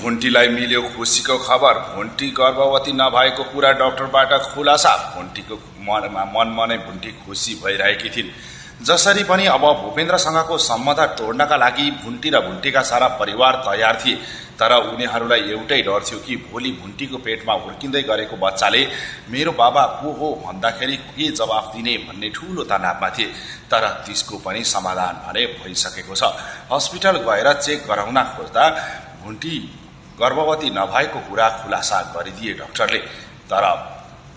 भुन्टीलाई मिल्यो खुसीको खबर। भुन्टी गर्भवती नभएको कुरा डाक्टरबाट खुलासा। भुन्टीको मनमा भुन्टी खुसी भइरहेकी थिइन्। जसरी पनि अब भूपेन्द्रसँगको सम्बन्ध तोड्नका लागि भुन्टी र भुन्टीका सारा परिवार तयार थिए। तर उनीहरूलाई एउटै डर थियो कि भोलि भुन्टीको पेटमा हुर्किँदै गरेको बच्चाले मेरो बाबा को हो भन्दाखेरि के जवाफ दिने भन्ने ठूलो तनावमा थिए। तर त्यसको पनि समाधान भने भइसकेको छ। हस्पिटल गएर चेक गराउन खोज्दा भुन्टी गर्भवती नभएको कुरा खुलासा गरिदिए डाक्टरले। तर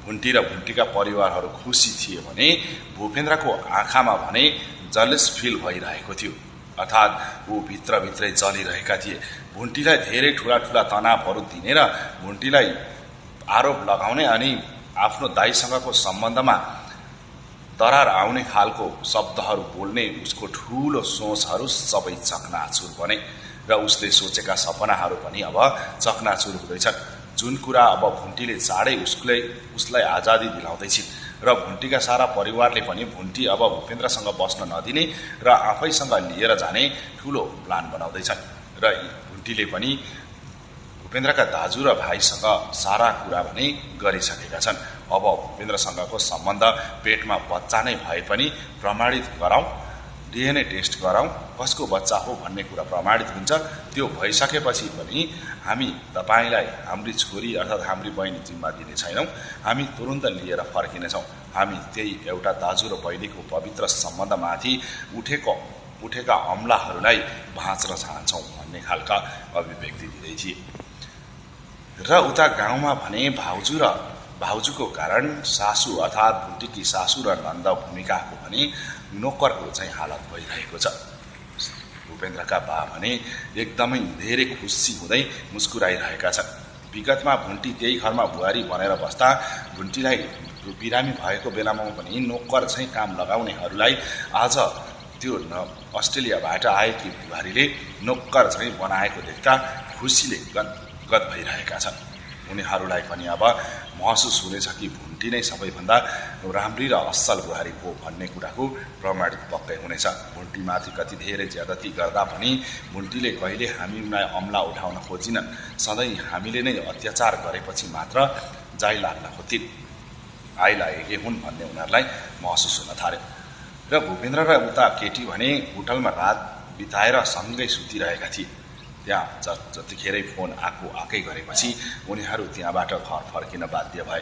भुन्टी र भुन्टीका परिवारहरू खुसी थिए भने भूपेन्द्रको आँखामा भने जलस फिल भइरहेको थियो। अर्थात् ऊ भित्रभित्रै जलिरहेका थिए। भुन्टीलाई धेरै ठूला ठूला तनावहरू दिने र भुन्टीलाई आरोप लगाउने अनि आफ्नो दाइसँगको सम्बन्धमा दरार आउने खालको शब्दहरू बोल्ने उसको ठूलो सोचहरू सबै चकनाचुर बने र उसले सोचेका सपनाहरू पनि अब चकनाचुर हुँदैछन्। जुन कुरा अब भुन्टीले चाँडै उसलाई आजादी दिलाउँदैछिन् र भुन्टीका सारा परिवारले पनि भुन्टी अब भूपेन्द्रसँग बस्न नदिने र आफैसँग लिएर जाने ठूलो प्लान बनाउँदैछन्। र भुन्टीले पनि भूपेन्द्रका दाजु र भाइसँग सारा कुरा भने गरिसकेका छन्। अब भूपेन्द्रसँगको सम्बन्ध पेटमा बच्चा नै भए पनि प्रमाणित गराउँ, DNA टेस्ट गराउँ, कसको बच्चा हो भन्ने कुरा प्रमाणित हुन्छ। त्यो भइसकेपछि पनि हामी तपाईलाई हाम्री छोरी अर्थात् हाम्री बहिनी जिम्मा दिने छैनौँ। हामी तुरुन्त लिएर फर्किनेछौँ। हामी त्यही एउटा दाजु र बहिनीको पवित्र सम्बन्धमाथि उठेका अमलाहरूलाई भाँच्न चाहन्छौँ भन्ने खालका अभिव्यक्ति दिँदै थिए। र उता गाउँमा भने भाउजूको कारण सासू अर्थात् भुन्टीकी सासू र नन्द भूमिकाको भने नोकरको चाहिँ हालत भइरहेको छ। भूपेन्द्रका बा भने एकदमै धेरै खुसी हुँदै मुस्कुराइरहेका छन्। विगतमा भुन्टी त्यही घरमा बुहारी बनेर बस्दा भुन्टीलाई बिरामी भएको बेलामा पनि नोकर चाहिँ काम लगाउनेहरूलाई आज त्यो अस्ट्रेलियाबाट आएकी बुहारीले नोकर चाहिँ बनाएको देख्दा खुसीले गदगद भइरहेका छन्। उनीहरूलाई पनि अब महसुस हुनेछ कि भुन्टी नै सबैभन्दा राम्री र असल बुहारी हो भन्ने कुराको प्रमाणित पक्कै हुनेछ। भुन्टीमाथि कति धेरै ज्यादती गर्दा पनि भुन्टीले कहिले हामीलाई अमला उठाउन खोजिनन्। सधैँ हामीले नै अत्याचार गरेपछि मात्र जाइ लाग्न खोजिन्, आइलागेकै हुन् भन्ने उनीहरूलाई महसुस हुन थाल्यो। र भूपेन्द्र र उता केटी भने होटलमा रात बिताएर सँगै सुतिरहेका थिए। त्यहाँ जतिखेरै फोन आएकै गरेपछि उनीहरू त्यहाँबाट घर फर्किन बाध्य भए।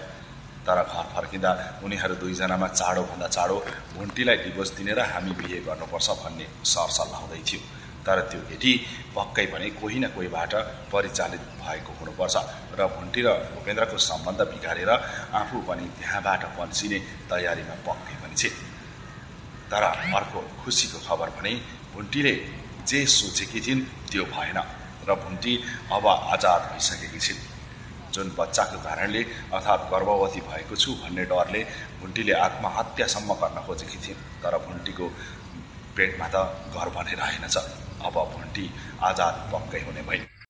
तर घर फर्किँदा उनीहरू दुईजनामा चाँडोभन्दा चाँडो भुन्टीलाई डिभोर्स दिने र हामी बिहे गर्नुपर्छ भन्ने सरसल्लाह हुँदै थियो। तर त्यो केटी पक्कै पनि कोही न कोहीबाट परिचालित भएको हुनुपर्छ र भुन्टी र भूपेन्द्रको सम्बन्ध बिगारेर आफू पनि त्यहाँबाट पन्सिने तयारीमा पक्कै पनि छे। तर अर्को खुसीको खबर भने भुन्टीले जे सोचेकी थिइन् त्यो भएन र भुन्टी अब आजाद भइसकेकी छिन्। जुन बच्चाको कारणले अर्थात् गर्भवती भएको छु भन्ने डरले भुन्टीले आत्महत्यासम्म गर्न खोजेकी थिइन्। तर भुन्टीको पेटमा त घर भने रहेनछ। अब भुन्टी आजाद पक्कै हुने भइन्।